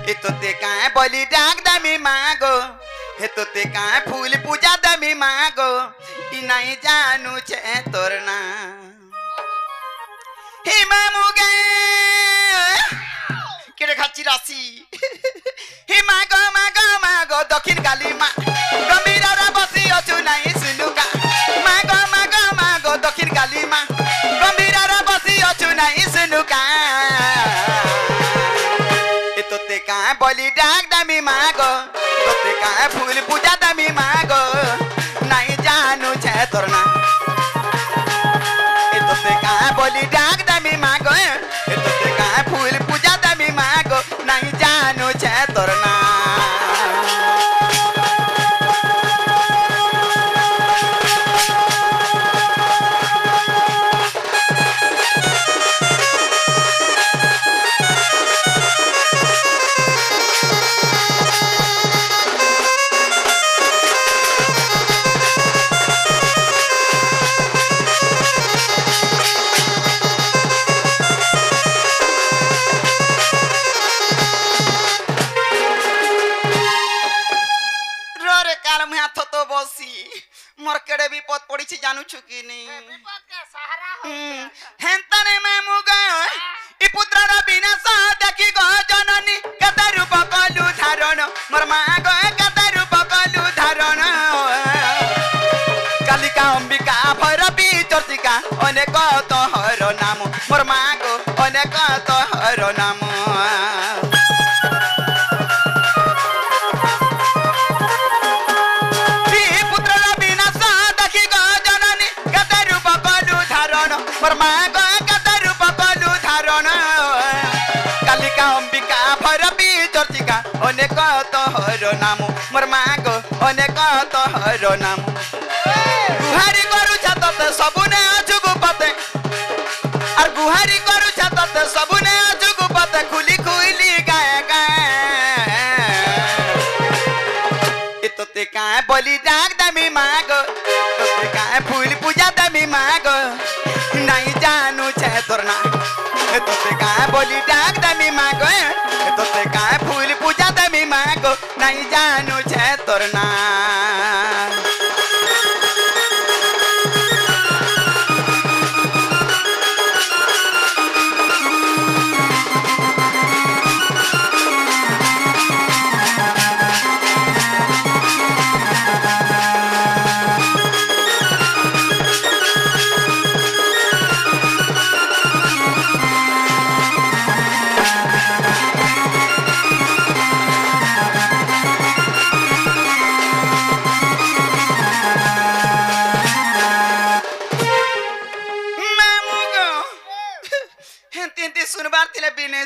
हे तोते काए बलि डाक दामी मागो हे तोते काए फूल पूजा दामी मागो ई नहीं जानू छे तोरना हे मामू गे केड़े खाची राशि हे मागो मागो मागो दक्षिण काली मा गंभीर बसी अछु नहीं सुनुका मागो मागो मागो दक्षिण काली मा गंभीर बसी अछु नहीं सुनुका तोते काए बलि डाक दामी मागो तोते काए फूल पूजा दामी मागो नहीं जानू छे तोरना तोते काए बलि डाक दामी मागो तोते काए फूल पूजा दामी मागो नहीं जानू छे तोरना मोर केड़े विपद पड़ी छी जानू छु कि नहीं विपद के सहारा हो हेंतने में मुगा ई पुत्र रा विनाश देखि गो जननी कते रूप कलु धारण मोर मां गो कते रूप कलु धारण कालिका अंबिका भैरवी चर्चिका अनेक तोहर नाम मोर मां गो अनेक तोहर नाम कालिका अंबिका भैरवी चर्चिका अनेक तोहर नाम मोर मां गो अनेक तोहर नाम गुहारी करू छतते सबुने अजुगु पते और गुहारी करू छतते सबुने अजुगु पते खुली खुली गाए गाए तोते काए बलि डाक दामी मागो तोते काए फूल पूजा दामी मागो नहीं जानू छे तोरना तोते काए बलि डाक दामी मागो तोते काए फूल पूजा दामी मागो नहीं जानू छे तोरना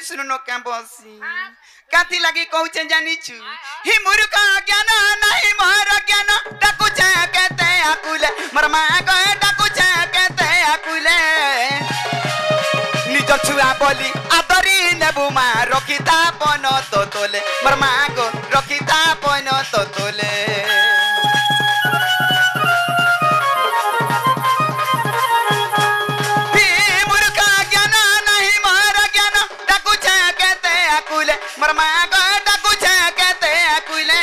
सुनो नो कैंपसी काथी लगी कहूचे जानी छु ही मूर्ख ज्ञान नहीं मोर ज्ञान डाकू छे कहते आकुले मोर मां गए डाकू छे कहते आकुले निज छुआ बोली आदरी नेबु मा रखिता पन तो तोले मोर मां गो रखिता पन तो तोले मोर मां गो डाकू छे कहते आकुले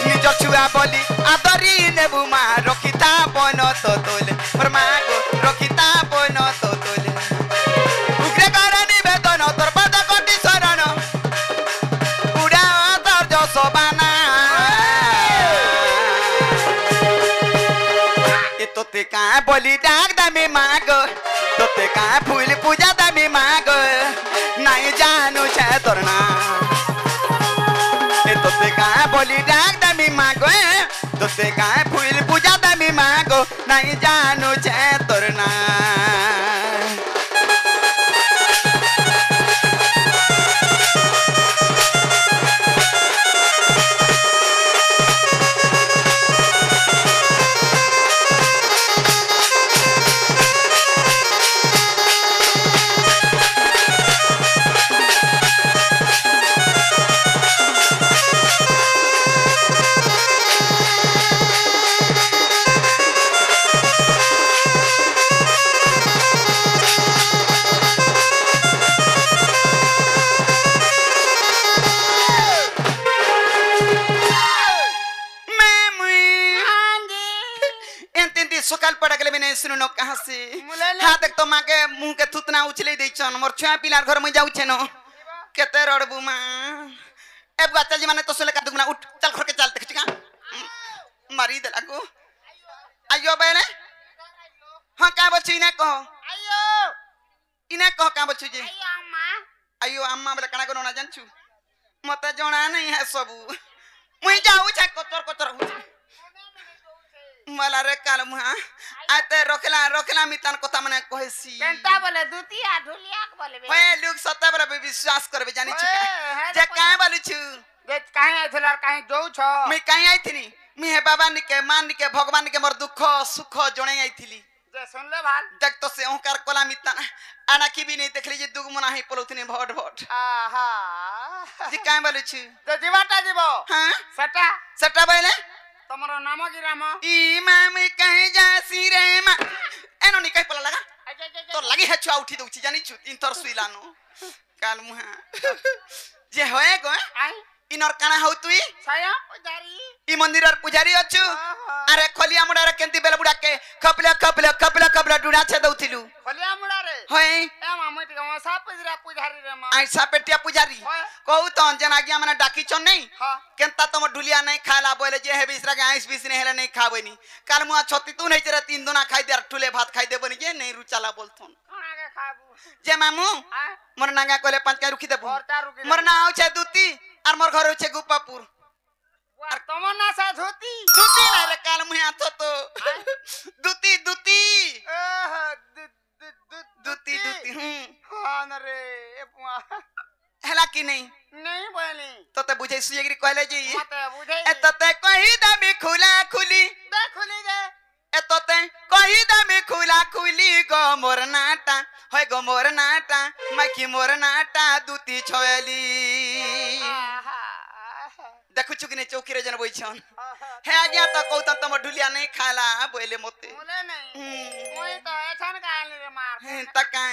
निज छुआ बोली आदरी नेबु मा रखिता पन तो तोले मोर मां गो रखिता पन तो तोले उग्रे करनी वेदन तोर पद कोटि शरण उड़ा तोर जो सोबाना ए तोते काए बलि डाक दामी मागो तोते काए फूल पूजा दामी मागो नहीं जानू छे तोरना तोते काए बलि डाक दामी मागो तोते काए फूल पूजा दामी मागो नहीं जानू छे तोरना नहीं सुनो कहाँ से मुले ले। हाँ देख तो माँ के मुंह के थुतना उछले दे चन मोर छुआ पिलार घर में जाऊ छे न केते रड़बू माँ ए बच्चा जी माने तो सुले का दुगना उठ चल घर के चल देख चिका मारी दे लागो आयो बेने हाँ का बच्ची ने कहो आयो इने कहो का बच्ची जी आयो अम्मा आयो अम्मा बोले कणा को ना जानछु मते जणा नहीं है सबू मुई जाऊ छे कोतर कोतर हो मला रे काल मुहा आते रखला मितान कथा मने कहसी केंता बोले दुतिया ढुलिया के बोले होए लोग सत्ता पर विश्वास करबे जानि छु जे काहे बोलु छु जे काहे आइथल और काहे जाऊ छ मैं काहे आइथिनी मी हे बाबा निके मान निके भगवान के मोर दुख सुख जणे आइथिली जे सुन ले भाल देख तो से ओंकार कोला मितान आना की भी नहीं देखली जे दुगमना ही पलौथनी भट भट आहा जे काहे बोलु छु जे जीवाटा जीवो हां सटा सट्टा बोले तमरो नाम की राम ई माम कहे जासी रे मा एनो निकाय पला लगा तो लगी है छुआ उठी दउची जानी छु तीन थर सुइलानो काल मुहा जे होए गो आई इनर काना हउ तुई छाया पुजारी ई मंदिरर पुजारी अछु अरे खलिया मुडारे केंती बेल बुडा के खपले डुडा छे दउथिलु खलिया मुड़ा रे होए ए मामू टिका मसा पुजारी रे मा आई सापेटिया पुजारी कहू तो जना गया मने डाकी छ नहीं हां केंता तम ढुलिया नहीं खाला बोले जे हे बिसरा के आइस बिस ने हेले नहीं खाबनी काल मुआ छती तू नहीं तेरा तीन दोना खाई दे ठुले भात खाई दे बनी जे नहीं रुचाला बोलथुन खाना के खाबू जे मामू आ मोर नागा कोले पांच का रुखी देबू भरता रुकी मोर ना आउ छे दूती और मोर घर छे गुप्पापुर और तमन्ना सा धोती दूती ना रे काल मुआ तो दूती एह दूती हां न रे ए पुआ हला की नहीं नहीं बोली तो ते बुझे सुयगरी कहले जी मत बुझे ए तो ते कही दे खुला खुली दे खुली दे ए तो ते कही दे खुला खुली गो मोर नाटा होय गो मोर नाटा माकी मोर नाटा दूती छोयली आहा देखु छु कि ने चौकी रे जन बइछन हे आ गया तो कहू तम ढुलिया नहीं खाला बोले मते बोले नहीं मोई तो एछन काली रे मार तका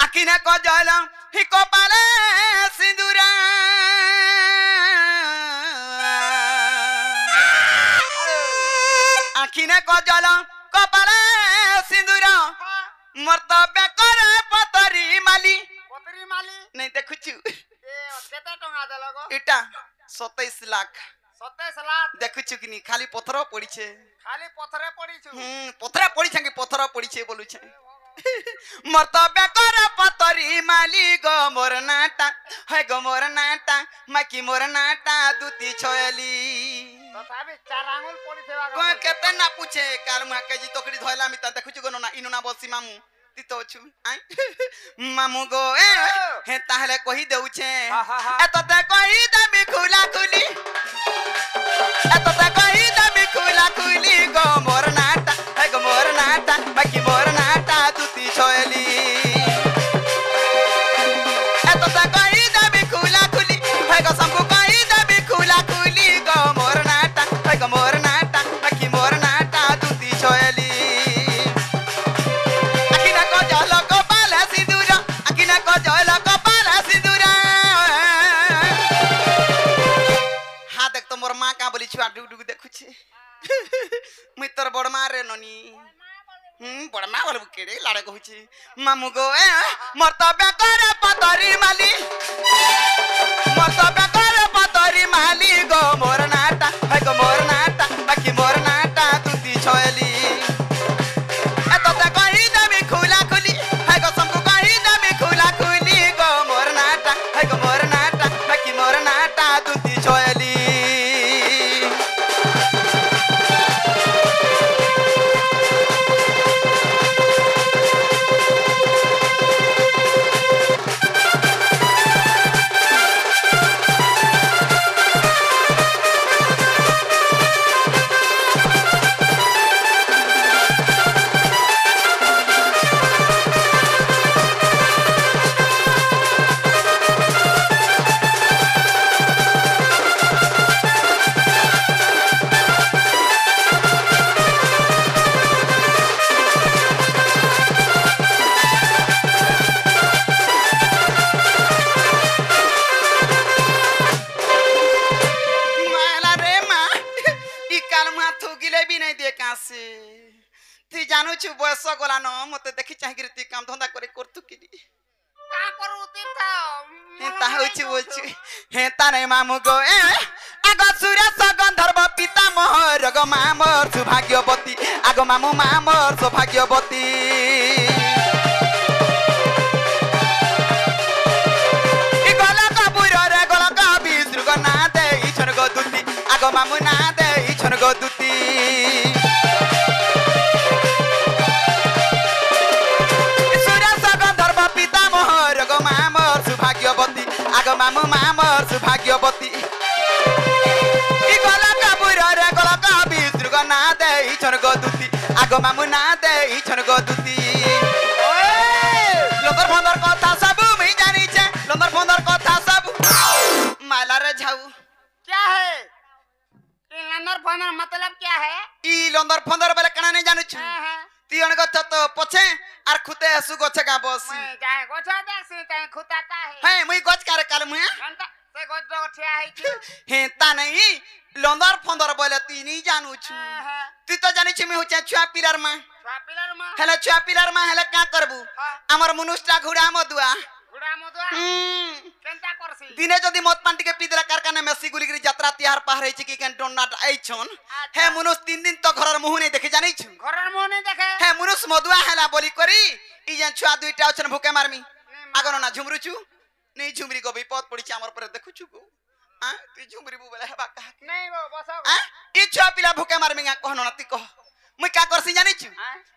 अकिने को जल ही को पाले सिंदूरा अखिने को जल को पाले सिंदूरा मर्तबे करे पतरी माली नहीं देखु छु ए केते टंगा देलगो इटा 27 लाख 27 लाख देखु छु कि खाली पत्थर पड़ी छे खाली पथरे पड़ी छु पत्थर पड़ी छे कि पत्थर पड़ी छे बोलु छे मर्तबे करे पतरी माली गो मोर नाटा है गो मोर नाटा माकी मोर नाटा दूती छोयली तथापि चार आंगुल पड़ी थेवा को केते ना पूछे काल मा के जी तोकड़ी धइला मिता देखु छु गनो ना इनु ना बसी मामू तितो छु आई मामू गो ए हे ताहले कहि देउ छे ए तो ते कहि दे खुला खुली ए तो ते कहि दे खुला खुली गो मोर नाटा है गो मोर नाटा बाकी मोर नाटा दूती छोयली ए तो ते कहि दे खुला खुली है गो सबको कहि दे खुला खुली गो मोर नाटा है गो मोर नाटा बाकी मोर नाटा दूती छोयली अकिना को जल को पाला सिंदूरा अकिना को जल को पाला सिंदूरा हां देख तो मोर मां का बोली छुआ डुग देखु छे मुई तोर बड़ मां रे ननी बड़ मां बोल केड़े लाड़े कहू छे मामू गो ए मर्तबे करे पतरी माली मर्तबे करे पतरी माली गो मोर नाटा है गो मोर नाटा बाकी मोर नाटा दूती छोयली ए तो ते कहि दे खुला खुली है गो सबको कहि दे खुला खुली गो मोर नाटा है गो मोर नाटा बाकी मोर नाटा दूती छोयली তুই জানুছু বয়স গলা ন মতে দেখি চাহিকি তুই কাম ধন্দা করে করতু কি কা করু তীর্থ হেতা হইছি বলছি হেতা নাই মামু গো আগ সুরেশ গন্ধর্ব পিতা মোহর গো মামর সৌভাগ্যবতী আগ মামু মামর সৌভাগ্যবতী ই গলক বুড়রে গলক বিষ্ণু না দে ইছন গো দুতি আগ মামু না দে ইছন গো দুতি আগ মামু মামর সৌভাগ্যবতী ই গলক বুড়রে গলক বিষ্ণু না দে ইছন গো দুতি আগ মামু না দে ইছন গো দুতি লন্দর ফন্দর কথা সব মুই জানিছে লন্দর ফন্দর কথা সব মালারে ঝাউ क्या है ये लंदर फोनर मतलब क्या है ই লন্দর ফন্দর বলে কানা নাই জানুছু हाँ তুই অনেক গছ তো পছে আর খুতে আসু গছে গা বসি मैं जाए गोछा देख से तय खुताता है হ্যাঁ মুই গছ কারে কাল মুই घंटा से गोछ दो ठिया है कि হেতা নাই লন্দর ফন্দর বলে তুই নি জানুছু हाँ তুই তো জানিছ মুই হচ্ছে ছুয়া পিলার মা स्वापिलर मा হেলে ছুয়া পিলার মা হেলে কা করবু हाँ আমার মনুষ্টা ঘুড়া মদুয়া गुड़ा मुदुआ केनता करसी দিনে যদি মদ পান টিকে পিদলা কারখানা মেসি গুলিগিরি যাত্রা তিহার পাহাড় হইছে কি কেন ডন্নাট আইছন হে মনুষ 3 দিন তো ঘরের মুহ নেই দেখে জানিছু घरर मुंह नहीं देखे হে মনুষ মদুয়া হেলা বলি করি ই যে ছুয়া দুইটা আছেন ভুকে মারমি আগন না ঝুমরুচু নেই ঝুমরি গো বিপদ পড়িছে আমার পরে দেখুছু গো তুই ঝুমরি বু বলে হেবা কাহা नहीं वो बसो ই ছুয়া পিলা ভুকে মারমি কহন না তুই কহ মুই কা করছি জানিছু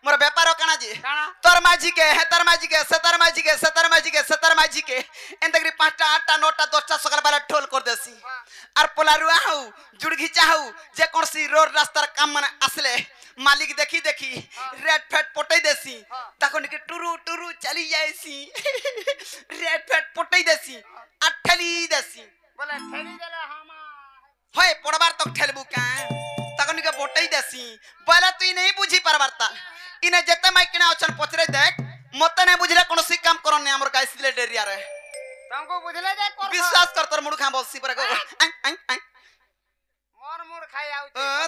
মোর ব্যাপার কানা যে काना তোর মাঝি কে হেতার মাঝি কে সেতার মাঝি কে সেতার মাঝি কে সেতার মাঝি কে এন্তগরি 5টা 8টা 9টা 10টা সকাল বেলা ঠোল কর দেছি আর পোলারুয়া হউ জুড় ঘিচা হউ যে কোনসি রোড রাস্তার কাম মানে আসলে মালিক দেখি দেখি রেড ফেট পটাই দেছি তখন কি টুরু টুরু চলি যাইছি রেড ফেট পটাই দেছি আর ঠেলি দেছি बोले ठेली देले हमा হয় পড়বার তো ঠেলবু কা তখন কি বটাই দেছি বলে তুই নেই বুঝি পারবার তা ইনে যেতে মাইকিনা অছন পছরে দেখ মতে নাই বুঝলে কোনসি কাম করন নে আমর গাইছিলে ডেরিয়া রে तुमको बुझले दे कर বিশ্বাস কর তোর মুড় খা বলছি পরে গো मोर मुड़ खाई आउ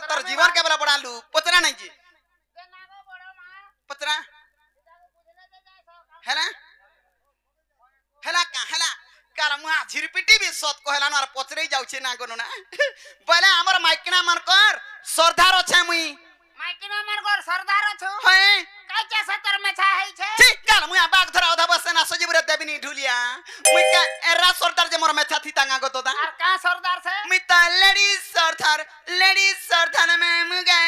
তোর জীবন কে বলা পড়ালু পছরা নাই জি जे नागो बड़ो मा পছরা बुझले दे जाय सो হেলা হেলা কা হেলা কাল মুহা ঝিরপিটি বি সত কহেলা না আর পছরেই যাউছে না গনো না বলে আমর মাইকিনা মান কর সরদার আছে মুই माइकिना मार गोर सरदार छु হ্যাঁ काचा सतर मेछा है छे ঠিক কাল মুই বাগ ধরা ওধা বসে না সজিবরে দেবিনি ঢুলিয়া মুই কা এরা সরদার যে মোর মেথা থি তাঙ্গা গো তোদা और का सरदार से মুই তা লেডি সরদার মে মুগে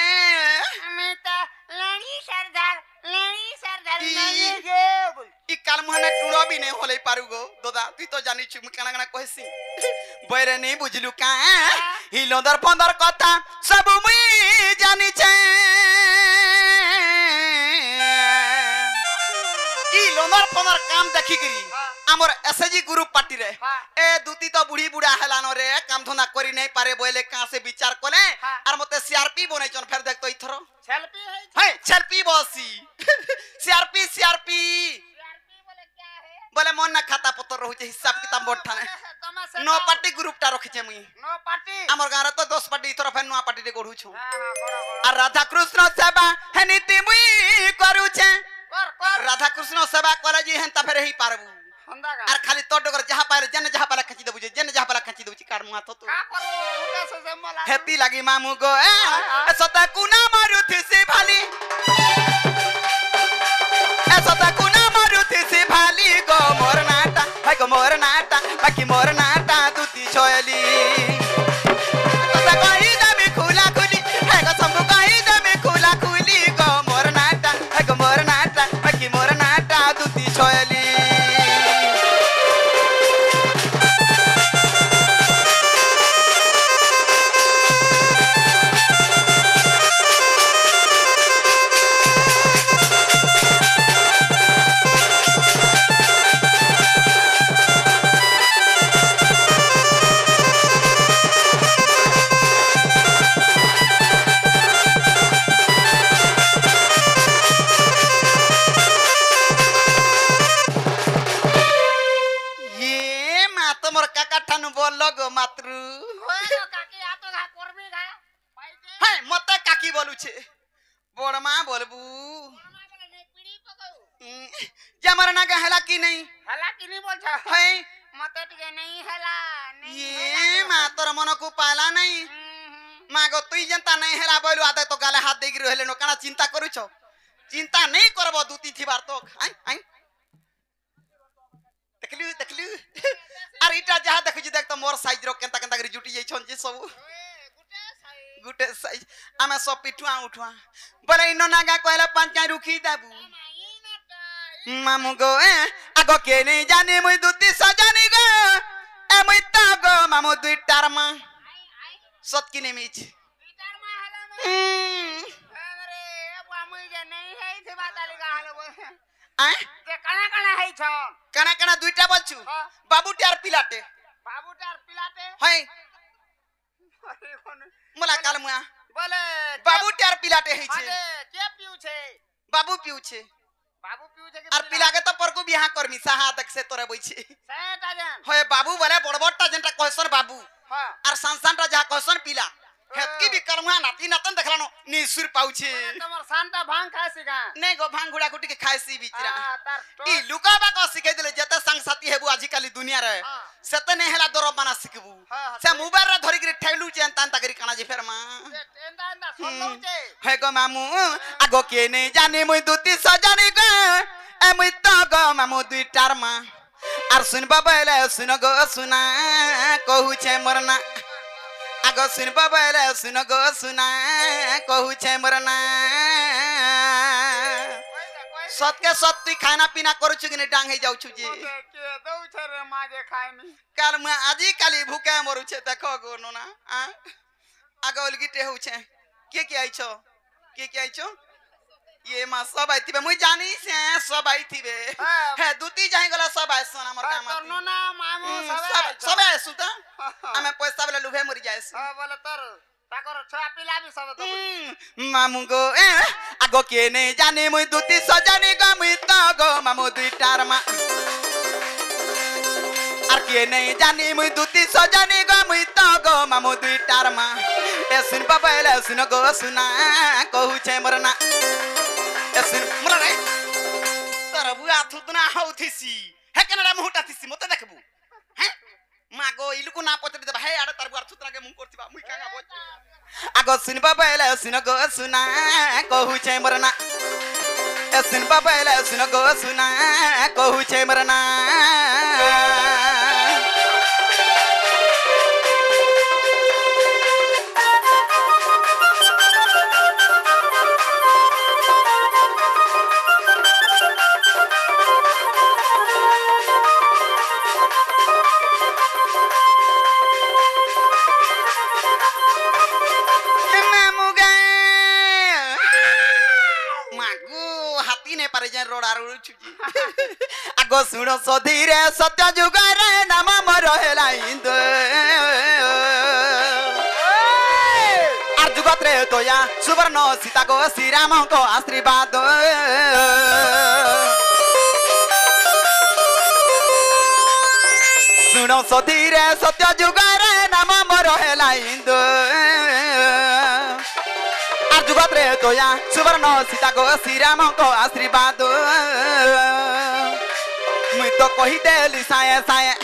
अमिता लड़ी सरदार ई- नहीं गे बोल ই কাল মুহানে টুড়ো বি নে হলেই পারু গো দাদা তুই তো জানিছু মুই কানা কানা কইছি বইরে নেই বুঝলু কা হি লন্দর ফন্দর কথা সব মুই জানিছে ই লন্দর ফন্দর কাম দেখি গরি আমার এসএজি গ্রুপ পার্টি রে এ দুতি তো বুড়ি বুড়া হেলানো রে কাম ধন্দা করি নাই পারে বইলে কাছে বিচার কলে আর মতে সিআরপি বনাইছন ফের দেখ তো ইথর सेल्फी है হাই সেলফি বসি সিআরপি सीआरपी बोले क्या है বলে মন না খাতা পত্র রহুছে হিসাব কিতাব বঠানে तमा से নো পার্টি গ্রুপটা রখিছে মুই नो पार्टी আমার গাঁরে তো 10 পার্টি ইথর ফের নো পার্টি রে গড়ুছু हां हां करो আর রাধা কৃষ্ণ সেবা হেনিতি মুই করুছে कर রাধা কৃষ্ণ সেবা করে জি হেনতা ফের হি পারবু हंदा का আর খালি তোর ডগর যাহা পারে জেনে যাহা পালা খাচি দেবু জেনে যাহা পালা খাচি দেবু কার মুয়া তো का करो उनका से मला হেতি লাগি মামু গো এ সতা কুনা মারুথি সে ভালি এ সতা কুনা মারুথি সে ভালি গো মোর নাটা ভাই গো মোর নাটা বাকি মোর নাটা দুতি ছয়লি সতা কহি দেমি খুলা খুলি হে গো সম্ভু কহি দেমি খুলা খুলি গো মোর নাটা ভাই গো মোর নাটা বাকি মোর নাটা দুতি ছয়লি মাতৃ ओए काकी आ तो घा करबी घा पाइते হ্যাঁ মতে কাকি বলুছে बड़मा बोलबू बड़मा बोले नहीं पीड़ी पकाऊ जे मरना के हला की नहीं हला कि नहीं बोल छ है मत के नहीं हला नहीं ये मा तोर मन को पाला नहीं मा गो तुई जनता नहीं हला बोलू आते तो गाले हाथ देगी रहले नो काना चिंता करू छ चिंता नहीं करबो दूती थी बार तो आई आई देखलू अरे इटा जहा देखु जी देख तो मोर साइज रो केंता केंता करी जुटी जाई छन जे सब गुटे साइज आमे सब पिठुआ उठुआ बोले इनो नागा कहला पांचा रुखी देबू मामू गो आगो के नहीं जाने मुई दूती सजानी गो ए मुई ता गो मामू दुई टारमा सत की नेमिच कना कना दुईटा बोलछु बाबू टार पिलाटे है मोला काल मुआ बोले बाबू टार पिलाटे है छे के पिउ छे बाबू पिउ छे और पिलागे तो परकु बिहा करमी साहा तक से तोरे बई छे सेटा जन होय बाबू बोले बड़बड़टा जनटा कहसन बाबू हां और संसानटा जहा कहसन पिला हेतकी भी करमुहा नाती नतन देखलानो निसुर पाउछे तमर शांता भांग खासी का नहीं गो भांग गुड़ा गुटी के खाइसी बिचरा तार ई लुकाबा को सिखे देले जते संग साथी हेबु आजि काली दुनिया रे सेते ने हेला दरो बना सिखबू से मोबाइल रे धरि के ठैलू चेन तान तकरी काना जे फेर मा एंदा एंदा सोलौ छे हे गो मामू आगो के नहीं जाने मुई दूती सजानी गो ए मुई तो गो मामू दुई टार मा आर सुन बाबा सुन गो सुना कहू छे मरना आगो सुन बाबा सुन गो सुना कहू छे मरना सत के सत तू खाना पीना करू छु कि नहीं डांग हे जाऊ छु जी के दउ छे रे माजे खाय मी काल मैं आजी काली भूखे मरू छे देखो गो नोना आ आगो लगिटे हो छे के आई छो के आई छो ये मा सब आई थीबे मुई जानी से सब आई थीबे हे दूती जाई गला सब आई सोना मोर काम तोर नोना मामू सब आई सुता हमें पैसा वाला लुभे मर जाए हां बोले तोर ताकर छा पिला भी सब तो मामू गो आगो के नहीं जाने मुई दूती सजानी गो मुई तो गो मामू दुई टार मा आर के नहीं जाने मुई दूती सजानी गो मुई तो गो मामू दुई टार मा ए सुन बाबा ले सुन गो सुना कहू छे मरना ए सुन मोला रे तोर बुआ थुतना हौथिसी हे केनरा मुहटा थिसी मते देखबू हैं मागो इलुको ना पचरे दे हे आडे तार बुआ थुतना के मुंह करथिबा मुई कांगा बोल आगो सुन बाबा ले सुन गो सुना कहू छे मरना ए सुन बाबा ले सुन गो सुना कहू छे मरना आगो सुनो सधीरे सत्य जुगारे नाम मोर हेला इंद आर जुगत रे तोया सुवर्ण सीता गो श्री राम को आशीर्वाद सुनो सधीरे सत्य जुगारे नाम मोर हेला इंद जुगत रे तोया सुवर्ण सीता गो श्री राम को आशीर्वाद मुई तो कही देली साए साए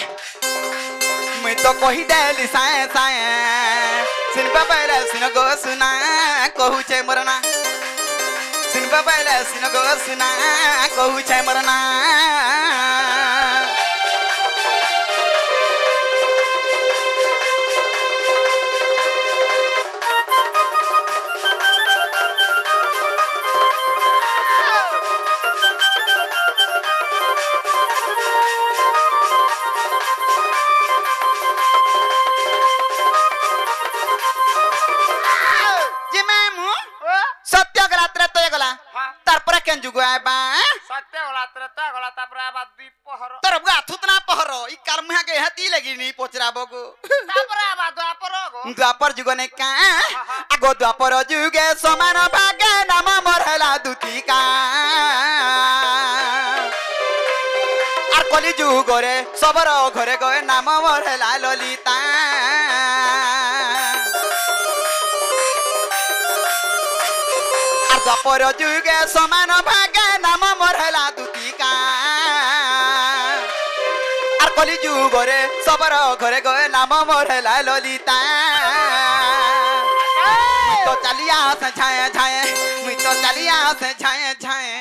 मुई तो कही देली साए साए सुन बाबा सुन गो सुना कहू छे मरना सुन बाबा सुन गो सुना कहू छे मरना द्वापर जुग ने का आगो द्वापर जुगे समान भागे नाम मरला दूती का आर कली जुग रे सबरो घरे गए नाम मरला ललिता द्वापर जुगे समान भागे नाम मोर हैला दुतिका आर कली जुगरे सबर घरे गए नाम मोर हैला ललिता तो चलिया से छाए छाए मुई तो चलिया से छाए छाए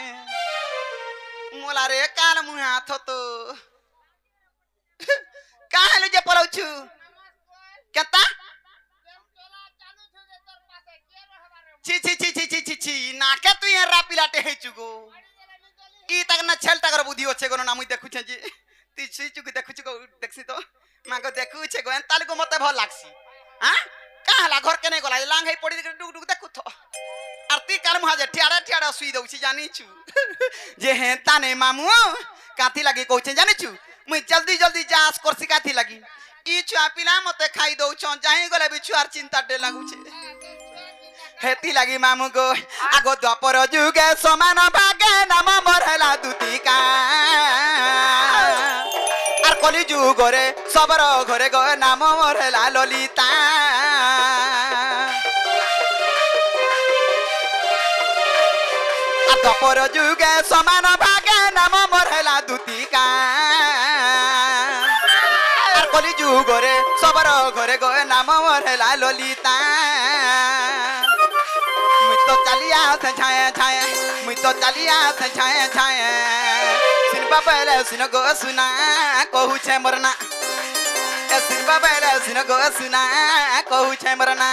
मोला रे काल मुहा थो तो काहे जे पलौछु केता ची ची ची ची ची ची ची नाके तू ये रापिलाटे हे चुगो ई तक न छल तकर बुद्धि होछे गनो ना मुई देखु छे जी ती ची चुगु देखु चुगो देखसी तो मागो देखु छे गन ताल को मते भल लागसी हां काहला घर के नै गला लांग हे पड़ी डुक डुक देखु तो आरती कर मुहा जे ठियाड़ा ठियाड़ा सुई दउ छी जानी छु जे हे ताने मामू काथी लागी कहू छे जानी छु मुई जल्दी जल्दी जास करसी काथी लागी ई छुआ पिला मते खाई दउ छ जाई गले भी छुआर चिंता डे लागु छे हेती लगी मामू को आगो द्वापर जुगे समान भागे नाम मोर हैला दुतिका आर कली जुगरे सबर घरे गए नाम मोर हैला ललिता आर द्वापर जुगे समान भागे नाम मोर हैला दुतिका आर कली जुगरे सबर घरे गए नाम मोर हैला ललिता तो चलिया से छाए छाए मुई तो चलिया से छाए छाए सिन बाबेले सिन गो सुना कहू छे मरना ए सिन बाबेले सिन गो सुना कहू छे मरना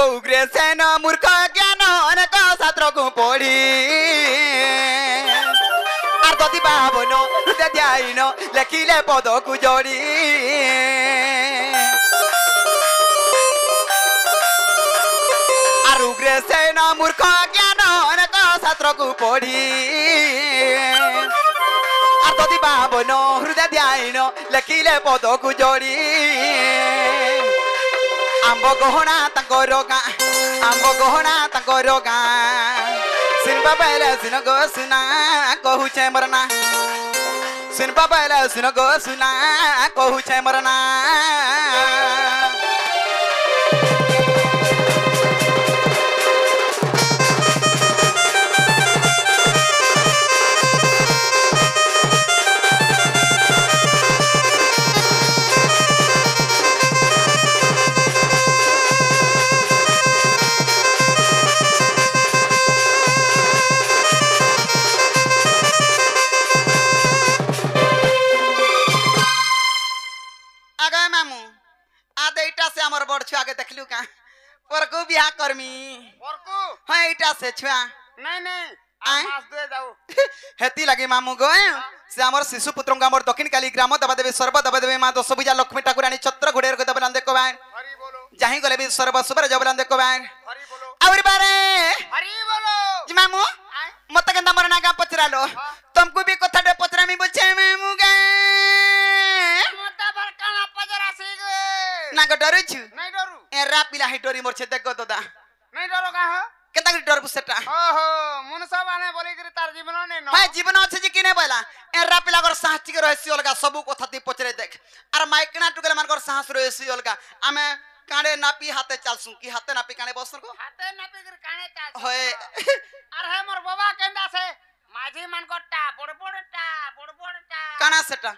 उग्रे सेन मूर्ख ज्ञान अनेक शास्त्र को पढ़ी आर ददी बाबन हृदय ध्यान लेखिले पद को जोड़ी आर उग्रे सेन मूर्ख ज्ञान अनेक शास्त्र को पढ़ी आर ददी बाबन हृदय ध्यान लेखिले पद को जोड़ी आंबो गहना ताको रोगा आंबो गहना ताको रोगा सिन बाबेले सिन गो सुना कहू छे मरना सिन बाबेले सिन गो सुना कहू छे मरना छुआ के देखलू का परको बियाह करमी परको हां इटा से छुआ नहीं नहीं मास दे जाऊ हेती लगे मामू गो से हमर शिशु पुत्रंग हमर दक्षिण काली ग्राम दबा देबे सर्व दबा देबे मां दशभुजा लक्ष्मी ठाकुरानी छत्र घोड़ेर को दबलान देखो भाई हरि बोलो जाही गले भी सर्व सुबर जबलान देखो भाई हरि बोलो और बारे हरि बोलो जी मामू मत केंदा मरना का पचरा लो तुमको भी कथा दे पचरा मी बचे मामू गे मत बरकाना पजरा से गे ना को डरू छु नहीं डरू ए रा पिला ही डरी मोर छे देखो दादा नहीं डरो का हो केता के डर बुसेटा ओहो मुनसा बाने बोली करी तार जीवन ने न हाय जीवन अछि जे किने बोला एरा पिला कर साहसी के रहसी अलगा सब कथा ती पचरे देख अरे माइकना टुकले मान कर साहस रहसी अलगा आमे काणे नापी हाथे चालसु की हाथे नापी काणे बसन को हाथे नापी कर काणे चाल होय अरे मोर बाबा केंदा से माझी मान कोटा बड़ काना सेटा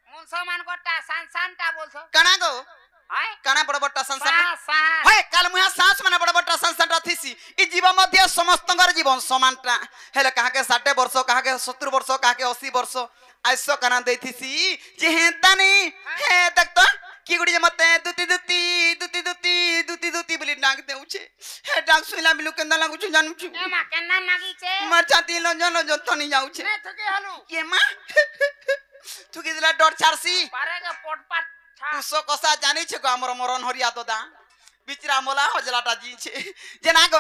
मुनसा मान कोटा सान टा बोलछो काना गो हाय काना बड़ बड़टा संसार सा होय काल मुया सांस माने बड़ बड़टा संसार थिसी ई जीवन मध्य समस्तंगर जीवन समानटा हेले कहा के 60 वर्ष कहा के 70 वर्ष कहा के 80 वर्ष आइसो काना देथिसी जे हेतानी हे देख तो की गुडी मते दुती बोली डाक देउछे हे डाक सुइला बिलु केंदा लागु छु जानू छु ए मा केना नागी छे मर छाती लो जनो जतनी जाउछे ने थके हलु ये मा ठुकी दिला डर छाड़सी पारे के पोटपाट छा उसो कसा जानी छे को हमर मरण हरिया ददा बिचरा मोला हजलाटा जी छे जे ना गो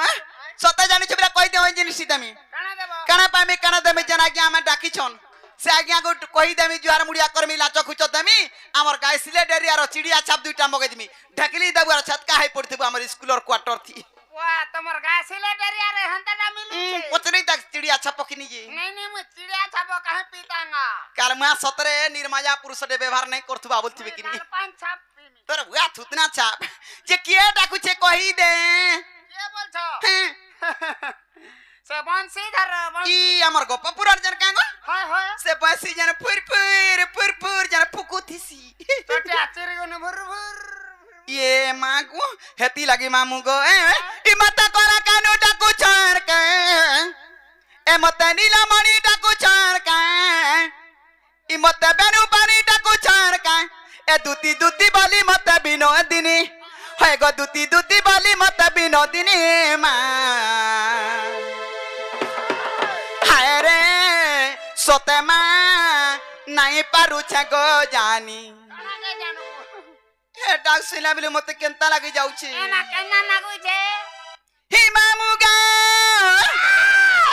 सता जानी छे बिरा कहि दे ओइ जिनिस तमी काना देबो काना पामी काना देमी जना कि हमें डाकी छन से आज्ञा को कहि देमी जुआर मुड़िया करमी लाच खुच देमी हमर गाय सिलेट एरिया रो चिड़िया छाप दुइटा मगे देमी ढकली देबु और छतका हाई पड़थिबो हमर स्कूल और क्वार्टर थी वाह तमर गाय सिलेटरिया रे हंतडा मिलु छे पचनी तक चिड़िया छाप किनी जी नहीं मु चिड़िया छापो कहे पीतांगा काल मा सतरे निर्माया पुरुष दे व्यवहार नहीं करथुबा बोलथिबे किनी पांच छाप पीमी तोर हुआ थुतना छाप जे किए डाकू छे कहि दे के बोलछो से बंशीधर ई हमर गोपपुर अर्जन कांगो हाय हाय से बंसी जन फुर जन फुकुथिसी टटा चिरगन भुर ये मागू हेती लगी मामू गो ई मत कोरा कानू डाकू छार के ए मत नीला मणि डाकू छार के ई मत बेनु पानी डाकू छार के ए दूती दूती बाली मत बिनोदिनी है गो दूती दूती बाली मत बिनोदिनी मा हाय रे सोते मा नहीं पारू छे गो जानी काना के जानू ए डाक सुना बिले मते केनता लागि जाउ छी एना केना लागु छे ही मामुगा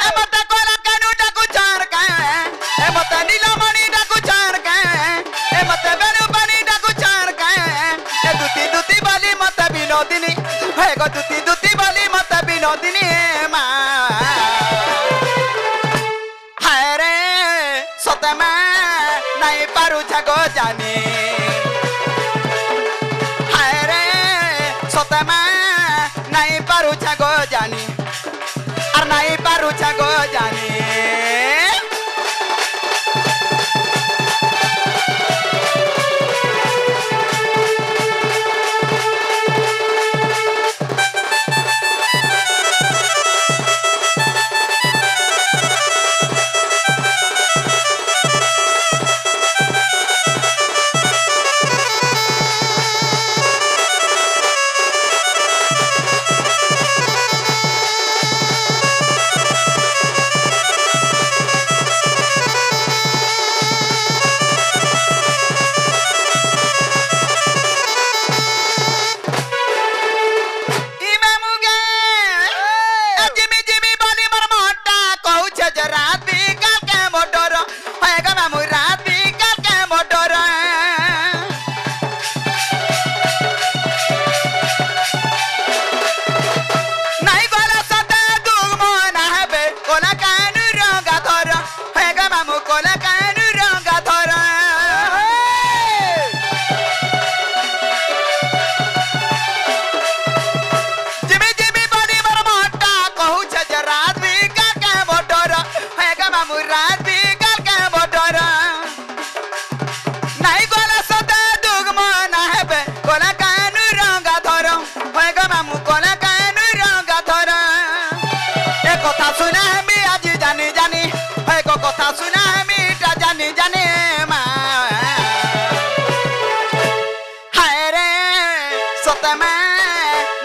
ए मते कोला कानू डाकू चार का ए मते नीला मणि डाकू चार का ए मते बेनु पानी डाकू चार का ए दूती दूती बाली मते बिनोदिनी हे गो दूती दूती बाली मते बिनोदिनी मा हाय रे सते मा नहीं पारू छगो जानी नहीं पारू छगो जानी और नहीं पारू छगो जानी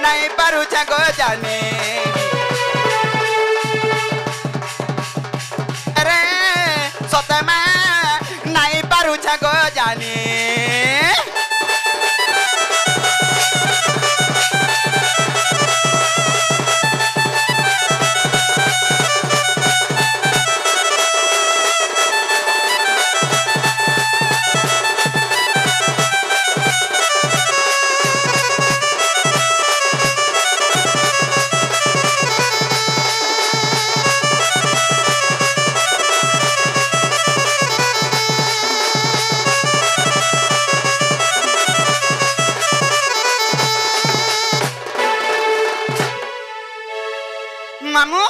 नहीं पारू छगो जानी अरे सते में नहीं पारू छगो जानी मामू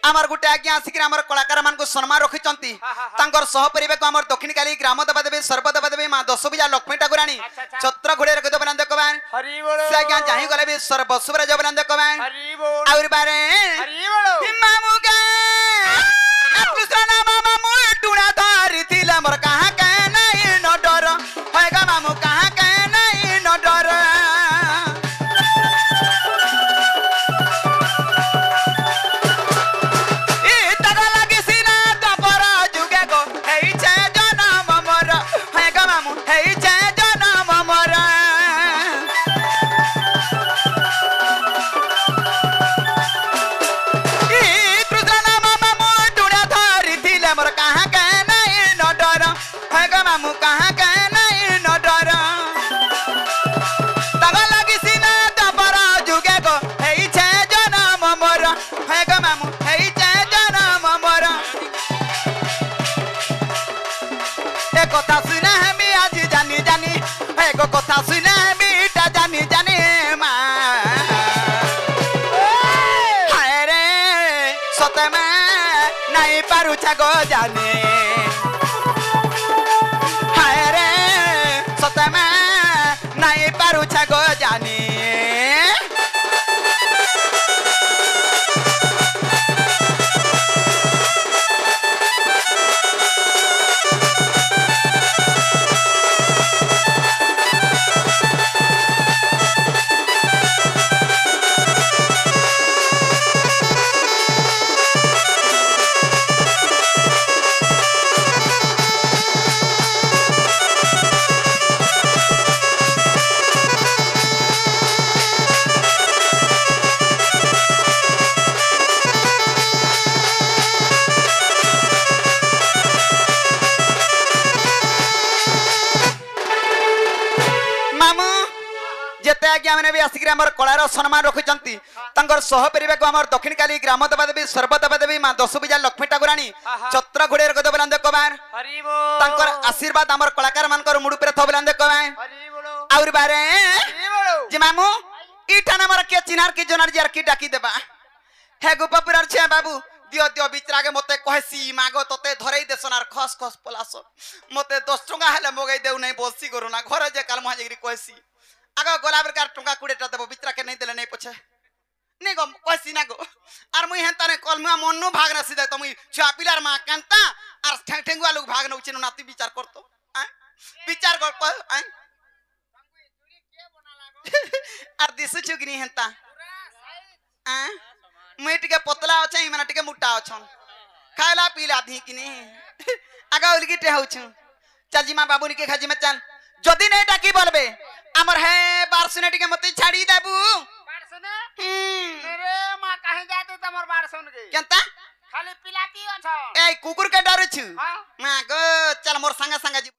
आमर गुटे आज्ञा आसिक आमर कलाकार मान को सम्मान रखिचंती तांकर सहपरिवार को आमर दक्षिण काली ग्राम देवा देवी सर्व देवा देवी मां दशभुजा लक्ष्मी ठाकुराणी छत्र घोड़े रखित बनांद कबान हरि बोलो से आज्ञा जाहि गले भी सर्व सुबरा जब बनांद कबान हरि बोलो और बारे हरि बोलो मामू का कृष्ण नाम मामू टुना धारी थिला मोर कहां के नहीं न डर होएगा मामू कहां के नहीं न डर ई तगला के सीना तपर जुगे गो हेई छे जनम हे गो मामू हे जाय जनम मोर ए कथा सुना मी आज जानी जानी हे गो कथा सुना मी ता जानी जानी मा हाय रे सते में नहीं पारू छगो जानी हाय रे सते में नहीं पारू छगो जानी जेते आज्ञा मैंने भी आसिक कलार सम्मान रखुंट सहपरिवार को आम दक्षिण काली ग्राम देवी सर्वदेवी माँ दश पूजा लक्ष्मी ठाकुराणी चत्र घोड़े गद बोलांदे कबार आशीर्वाद आम कलाकार मान मुड़ुपे थ बोलांदे कबार आउर बारे जे मामू इठान मोर के चिनार की जोनार जार की डाकी देबा हे गोपापुरार छे बाबू दियो दियो बिचरागे मते कहसी मागो तते धरई देसनार खस खस पलास मते 10 टका हेले मगई देउ नै बसी करू ना घर जे काल महाजगिरी कहसी आगो गोलाबर कार टका 20 टा देबो बिचरा के नै देले नै पछे नै गो कहसी ना गो आर मुई हेंता नै कलमा मन्नु भाग ना सीधा तमुई छुआ पिलार मा कांता आर ठेंग ठेंगुआ लोग भाग न उचिन नाती विचार करतो विचार कर आर दिसु छुगनी हेंता मुई टिके पतला अछि माने टिके मोटा अछन खाइला पीला धी किनी आगा उलगिटे होछु चाजीमा बाबूनी के खाजी में चल जदी नै डाकी बोलबे हमर है बारसुने टिके मते छाड़ी देबू बारसुने मेरे मां कहीं जाते तमर बारसुन के केनता खाली पिलाती अछ ए कुकुर के डर छु हां मां गो चल मोर संग संग